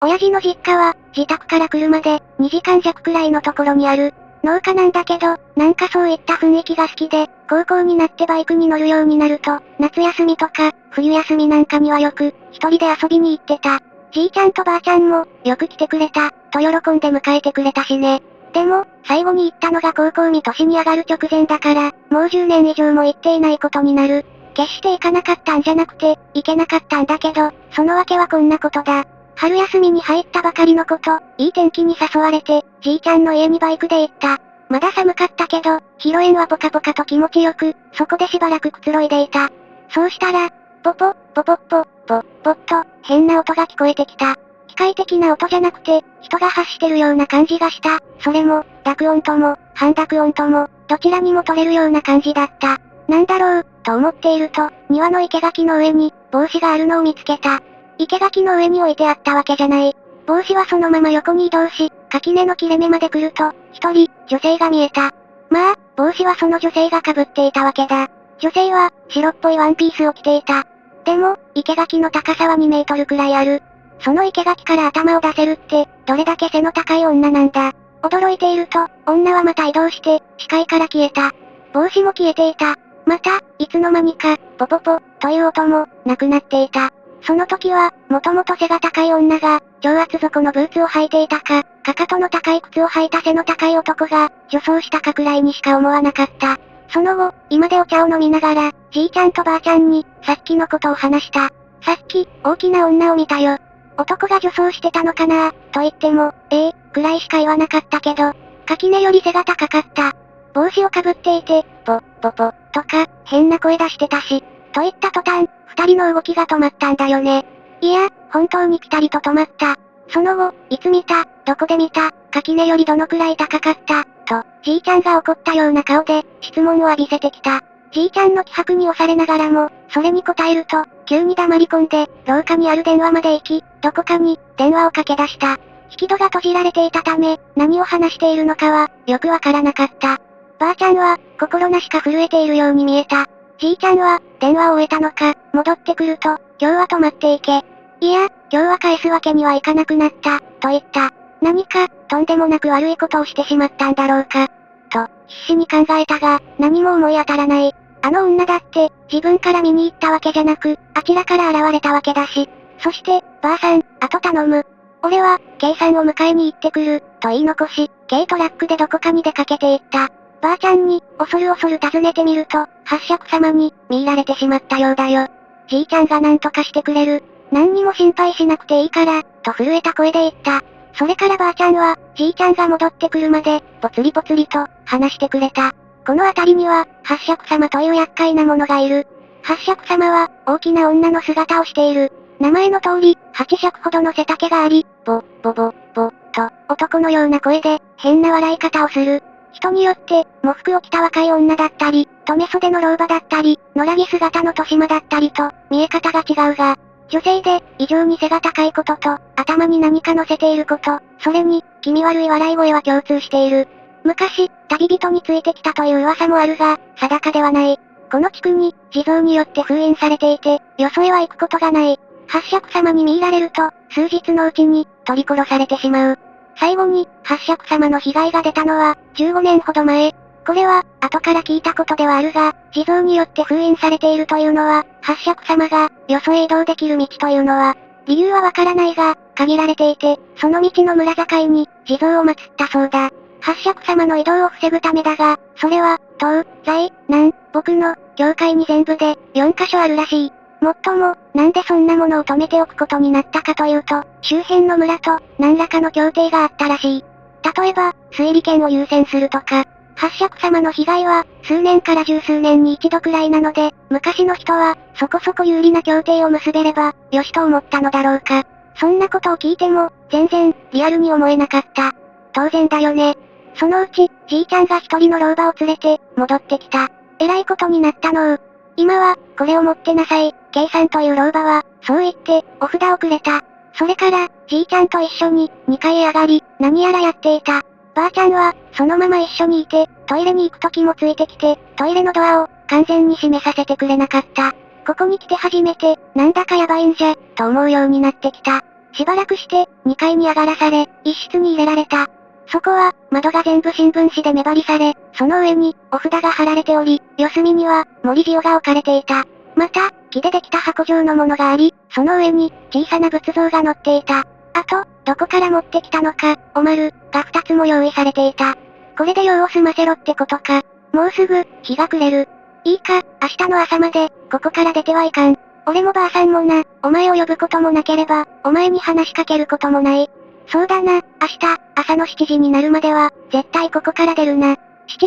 親父の実家は、自宅から車で、2時間弱くらいのところにある、農家なんだけど、なんかそういった雰囲気が好きで、高校になってバイクに乗るようになると、夏休みとか、冬休みなんかにはよく、一人で遊びに行ってた。じいちゃんとばあちゃんも、よく来てくれた、と喜んで迎えてくれたしね。でも、最後に行ったのが高校に年に上がる直前だから、もう10年以上も行っていないことになる。決して行かなかったんじゃなくて、行けなかったんだけど、その訳はこんなことだ。春休みに入ったばかりのこと、いい天気に誘われて、じいちゃんの家にバイクで行った。まだ寒かったけど、広縁はポカポカと気持ちよく、そこでしばらくくつろいでいた。そうしたら、ポポ、ポポッポ、ポ、ポッと、変な音が聞こえてきた。機械的な音じゃなくて、人が発してるような感じがした。それも、濁音とも、半濁音とも、どちらにも取れるような感じだった。なんだろう、と思っていると、庭の生垣の上に、帽子があるのを見つけた。生垣の上に置いてあったわけじゃない。帽子はそのまま横に移動し、垣根の切れ目まで来ると、一人、女性が見えた。まあ、帽子はその女性が被っていたわけだ。女性は、白っぽいワンピースを着ていた。でも、生垣の高さは2メートルくらいある。その生垣から頭を出せるって、どれだけ背の高い女なんだ。驚いていると、女はまた移動して、視界から消えた。帽子も消えていた。また、いつの間にか、ポポポ、という音も、なくなっていた。その時は、もともと背が高い女が、超厚底のブーツを履いていたか、かかとの高い靴を履いた背の高い男が、女装したかくらいにしか思わなかった。その後、今でお茶を飲みながら、じいちゃんとばあちゃんに、さっきのことを話した。さっき、大きな女を見たよ。男が女装してたのかなと言っても、くらいしか言わなかったけど、垣根より背が高かった。帽子をかぶっていて、ポ、ポポ、とか、変な声出してたし、と言った途端、二人の動きが止まったんだよね。いや、本当にピタリと止まった。その後、いつ見た、どこで見た、垣根よりどのくらい高かった、と、じいちゃんが怒ったような顔で、質問を浴びせてきた。じいちゃんの気迫に押されながらも、それに答えると、急に黙り込んで、廊下にある電話まで行き、どこかに、電話をかけ出した。引き戸が閉じられていたため、何を話しているのかは、よくわからなかった。ばあちゃんは、心なしか震えているように見えた。じいちゃんは、電話を終えたのか、戻ってくると、今日は泊まっていけ。いや、今日は返すわけにはいかなくなった、と言った。何か、とんでもなく悪いことをしてしまったんだろうか。と、必死に考えたが、何も思い当たらない。あの女だって、自分から見に行ったわけじゃなく、あちらから現れたわけだし。そして、ばあさん、後頼む。俺は、K さんを迎えに行ってくる、と言い残し、軽トラックでどこかに出かけて行った。ばあちゃんに、恐る恐る尋ねてみると、八尺様に、見入られてしまったようだよ。じいちゃんが何とかしてくれる。何にも心配しなくていいから、と震えた声で言った。それからばあちゃんは、じいちゃんが戻ってくるまで、ぽつりぽつりと、話してくれた。この辺りには、八尺様という厄介なものがいる。八尺様は、大きな女の姿をしている。名前の通り、8尺ほどの背丈があり、ボ、ボボ、ボ、と、男のような声で、変な笑い方をする。人によって、喪服を着た若い女だったり、留め袖の老婆だったり、野良着姿の年島だったりと、見え方が違うが、女性で、異常に背が高いことと、頭に何か乗せていること、それに、気味悪い笑い声は共通している。昔、旅人についてきたという噂もあるが、定かではない。この地区に、地蔵によって封印されていて、よそへは行くことがない。八尺様に見入られると、数日のうちに、取り殺されてしまう。最後に、八尺様の被害が出たのは、15年ほど前。これは、後から聞いたことではあるが、地蔵によって封印されているというのは、八尺様が、よそへ移動できる道というのは、理由はわからないが、限られていて、その道の村境に、地蔵を祀ったそうだ。八尺様の移動を防ぐためだが、それは、東、西、南、北の、境界に全部で、4カ所あるらしい。もっとも、なんでそんなものを止めておくことになったかというと、周辺の村と、何らかの協定があったらしい。例えば、推理権を優先するとか、八尺様の被害は、数年から十数年に一度くらいなので、昔の人は、そこそこ有利な協定を結べれば、よしと思ったのだろうか。そんなことを聞いても、全然、リアルに思えなかった。当然だよね。そのうち、じいちゃんが一人の老婆を連れて、戻ってきた。えらいことになったの今は、これを持ってなさい、K さんという老婆は、そう言って、お札をくれた。それから、じいちゃんと一緒に、2階へ上がり、何やらやっていた。ばあちゃんは、そのまま一緒にいて、トイレに行く時もついてきて、トイレのドアを、完全に閉めさせてくれなかった。ここに来て初めて、なんだかやばいんじゃ、と思うようになってきた。しばらくして、2階に上がらされ、一室に入れられた。そこは、窓が全部新聞紙で目張りされ、その上に、お札が貼られており、四隅には、森塩が置かれていた。また、木でできた箱状のものがあり、その上に、小さな仏像が乗っていた。あと、どこから持ってきたのか、おまる、が2つも用意されていた。これで用を済ませろってことか。もうすぐ、日が暮れる。いいか、明日の朝まで、ここから出てはいかん。俺もばあさんもな、お前を呼ぶこともなければ、お前に話しかけることもない。そうだな、明日、朝の7時になるまでは、絶対ここから出るな。7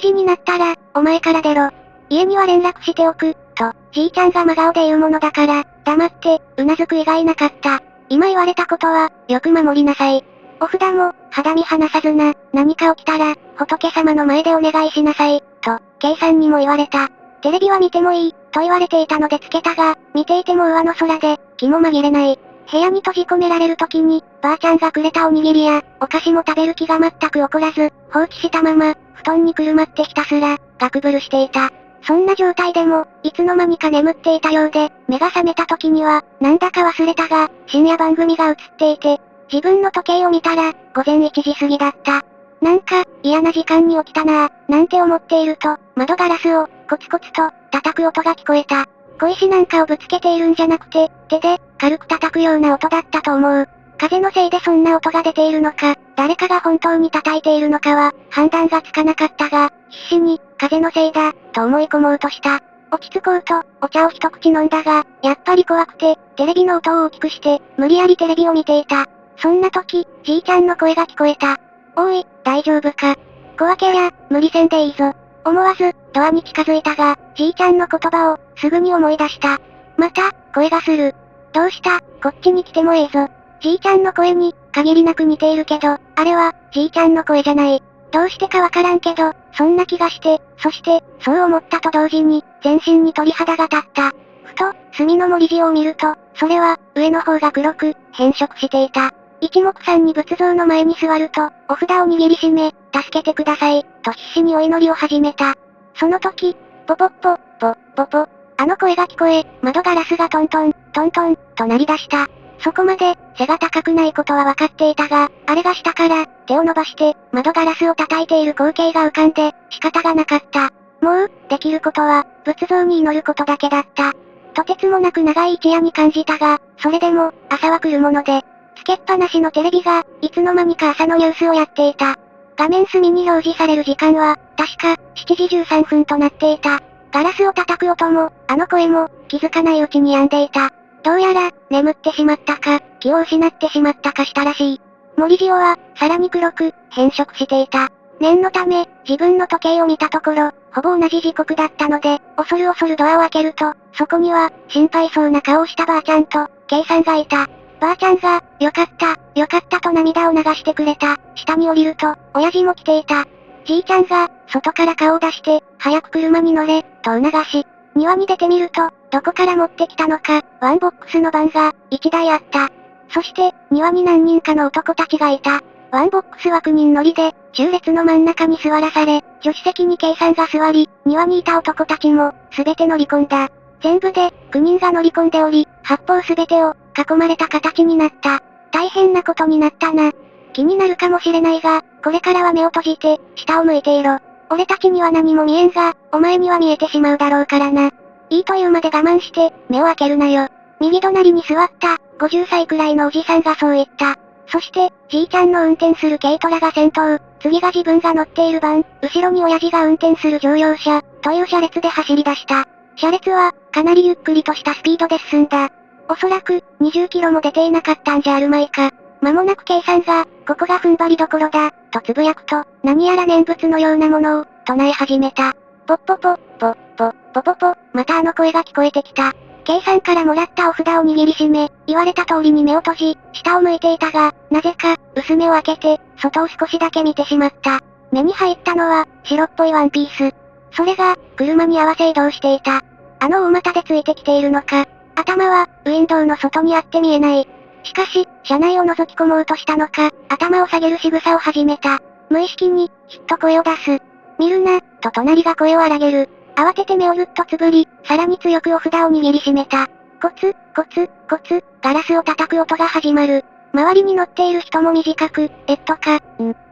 時になったら、お前から出ろ。家には連絡しておく、と、じいちゃんが真顔で言うものだから、黙って、うなずく以外なかった。今言われたことは、よく守りなさい。お札も、肌身離さずな、何か起きたら、仏様の前でお願いしなさい、と、K さんにも言われた。テレビは見てもいい、と言われていたのでつけたが、見ていても上の空で、気も紛れない。部屋に閉じ込められる時に、ばあちゃんがくれたおにぎりや、お菓子も食べる気が全く起こらず、放置したまま、布団にくるまってひたすら、ガクブルしていた。そんな状態でも、いつの間にか眠っていたようで、目が覚めた時には、なんだか忘れたが、深夜番組が映っていて、自分の時計を見たら、午前1時過ぎだった。なんか、嫌な時間に起きたなぁ、なんて思っていると、窓ガラスを、コツコツと、叩く音が聞こえた。小石なんかをぶつけているんじゃなくて、手で、軽く叩くような音だったと思う。風のせいでそんな音が出ているのか、誰かが本当に叩いているのかは、判断がつかなかったが、必死に、風のせいだ、と思い込もうとした。落ち着こうと、お茶を一口飲んだが、やっぱり怖くて、テレビの音を大きくして、無理やりテレビを見ていた。そんな時、じいちゃんの声が聞こえた。おい、大丈夫か。小分けや、無理せんでいいぞ。思わず、ドアに近づいたが、じいちゃんの言葉を、すぐに思い出した。また、声がする。どうした、こっちに来てもいいぞ。じいちゃんの声に、限りなく似ているけど、あれは、じいちゃんの声じゃない。どうしてかわからんけど、そんな気がして、そして、そう思ったと同時に、全身に鳥肌が立った。ふと、隅の森地を見ると、それは、上の方が黒く、変色していた。一目散に仏像の前に座ると、お札を握りしめ、助けてください、と必死にお祈りを始めた。その時、ポポッポ、ポ、ポポ、あの声が聞こえ、窓ガラスがトントン、トントン、と鳴り出した。そこまで、背が高くないことは分かっていたが、あれが下から、手を伸ばして、窓ガラスを叩いている光景が浮かんで、仕方がなかった。もう、できることは、仏像に祈ることだけだった。とてつもなく長い一夜に感じたが、それでも、朝は来るもので、つけっぱなしのテレビが、いつの間にか朝のニュースをやっていた。画面隅に表示される時間は、確か、7時13分となっていた。ガラスを叩く音も、あの声も、気づかないうちに止んでいた。どうやら、眠ってしまったか、気を失ってしまったかしたらしい。森塩は、さらに黒く、変色していた。念のため、自分の時計を見たところ、ほぼ同じ時刻だったので、恐る恐るドアを開けると、そこには、心配そうな顔をしたばあちゃんと、K さんがいた。ばあちゃんが、よかった、よかったと涙を流してくれた。下に降りると、親父も来ていた。じいちゃんが、外から顔を出して、早く車に乗れ、と促し、庭に出てみると、どこから持ってきたのか、ワンボックスのバンが、1台あった。そして、庭に何人かの男たちがいた。ワンボックスは9人乗りで、中列の真ん中に座らされ、助手席に K さんが座り、庭にいた男たちも、すべて乗り込んだ。全部で、9人が乗り込んでおり、八方すべてを、囲まれた形になった。大変なことになったな。気になるかもしれないが、これからは目を閉じて、下を向いていろ。俺たちには何も見えんが、お前には見えてしまうだろうからな。いいというまで我慢して、目を開けるなよ。右隣に座った、50歳くらいのおじさんがそう言った。そして、じいちゃんの運転する軽トラが先頭、次が自分が乗っているバン、後ろに親父が運転する乗用車、という車列で走り出した。車列は、かなりゆっくりとしたスピードで進んだ。おそらく、20キロも出ていなかったんじゃあるまいか。間もなく K さんが、ここが踏ん張りどころだ、とつぶやくと、何やら念仏のようなものを、唱え始めた。ポッポポ、ポ、ポ、ポポポ、またあの声が聞こえてきた。K さんからもらったお札を握りしめ、言われた通りに目を閉じ、下を向いていたが、なぜか、薄目を開けて、外を少しだけ見てしまった。目に入ったのは、白っぽいワンピース。それが、車に合わせ移動していた。あの大股でついてきているのか。頭は、ウィンドウの外にあって見えない。しかし、車内を覗き込もうとしたのか、頭を下げる仕草を始めた。無意識に、きっと声を出す。見るな、と隣が声を荒げる。慌てて目をぐっとつぶり、さらに強くお札を握りしめた。コツ、コツ、コツ、ガラスを叩く音が始まる。周りに乗っている人も短く、とか、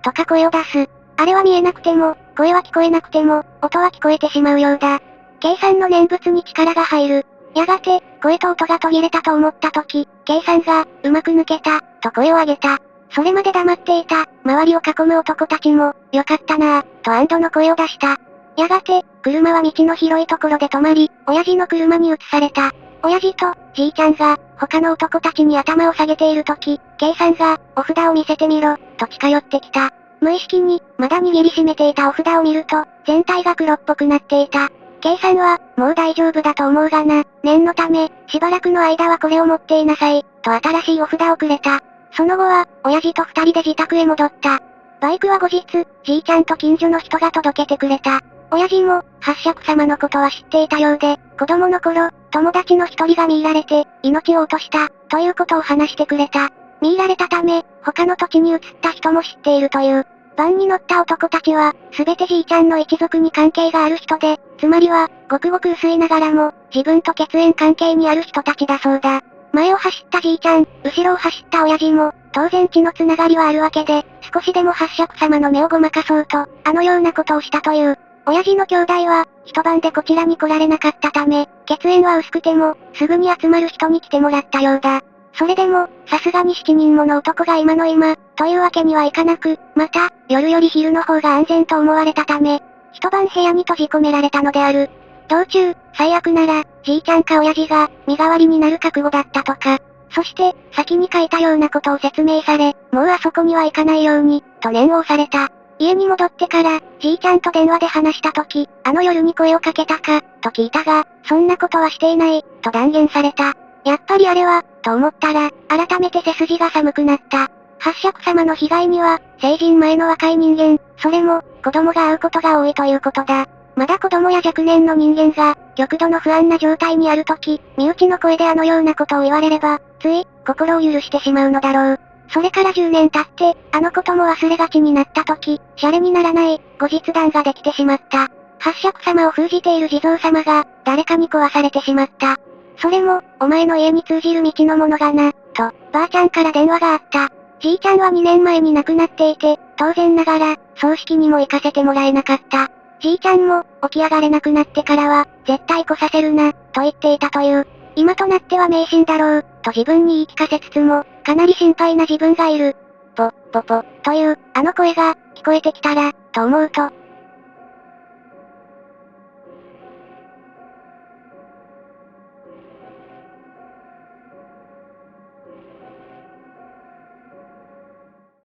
とか声を出す。あれは見えなくても、声は聞こえなくても、音は聞こえてしまうようだ。K さんの念仏に力が入る。やがて、声と音が途切れたと思った時、K さんが、うまく抜けた、と声を上げた。それまで黙っていた、周りを囲む男たちも、よかったなぁ、と安堵の声を出した。やがて、車は道の広いところで止まり、親父の車に移された。親父と、じいちゃんが、他の男たちに頭を下げている時、K さんが、お札を見せてみろ、と近寄ってきた。無意識に、まだ握りしめていたお札を見ると、全体が黒っぽくなっていた。K さんは、もう大丈夫だと思うがな、念のため、しばらくの間はこれを持っていなさい、と新しいお札をくれた。その後は、親父と二人で自宅へ戻った。バイクは後日、じいちゃんと近所の人が届けてくれた。親父も、八尺様のことは知っていたようで、子供の頃、友達の一人が見入られて、命を落とした、ということを話してくれた。見入られたため、他の土地に移った人も知っているという。バンに乗った男たちは、すべてじいちゃんの一族に関係がある人で、つまりは、ごくごく薄いながらも、自分と血縁関係にある人たちだそうだ。前を走ったじいちゃん、後ろを走った親父も、当然血のつながりはあるわけで、少しでも八尺様の目をごまかそうと、あのようなことをしたという。親父の兄弟は、一晩でこちらに来られなかったため、血縁は薄くても、すぐに集まる人に来てもらったようだ。それでも、さすがに7人もの男が今の今、というわけにはいかなく、また、夜より昼の方が安全と思われたため、一晩部屋に閉じ込められたのである。道中、最悪なら、じいちゃんか親父が、身代わりになる覚悟だったとか。そして、先に書いたようなことを説明され、もうあそこには行かないように、と念を押された。家に戻ってから、じいちゃんと電話で話した時、あの夜に声をかけたか、と聞いたが、そんなことはしていない、と断言された。やっぱりあれは、と思ったら、改めて背筋が寒くなった。八尺様の被害には、成人前の若い人間、それも、子供が会うことが多いということだ。まだ子供や若年の人間が、極度の不安な状態にあるとき、身内の声であのようなことを言われれば、つい、心を許してしまうのだろう。それから10年経って、あのことも忘れがちになったとき、シャレにならない、後日談ができてしまった。八尺様を封じている地蔵様が、誰かに壊されてしまった。それも、お前の家に通じる道のものがな、と、ばあちゃんから電話があった。じいちゃんは2年前に亡くなっていて、当然ながら、葬式にも行かせてもらえなかった。じいちゃんも、起き上がれなくなってからは、絶対来させるな、と言っていたという。今となっては迷信だろう、と自分に言い聞かせつつも、かなり心配な自分がいる。という、あの声が、聞こえてきたら、と思うと、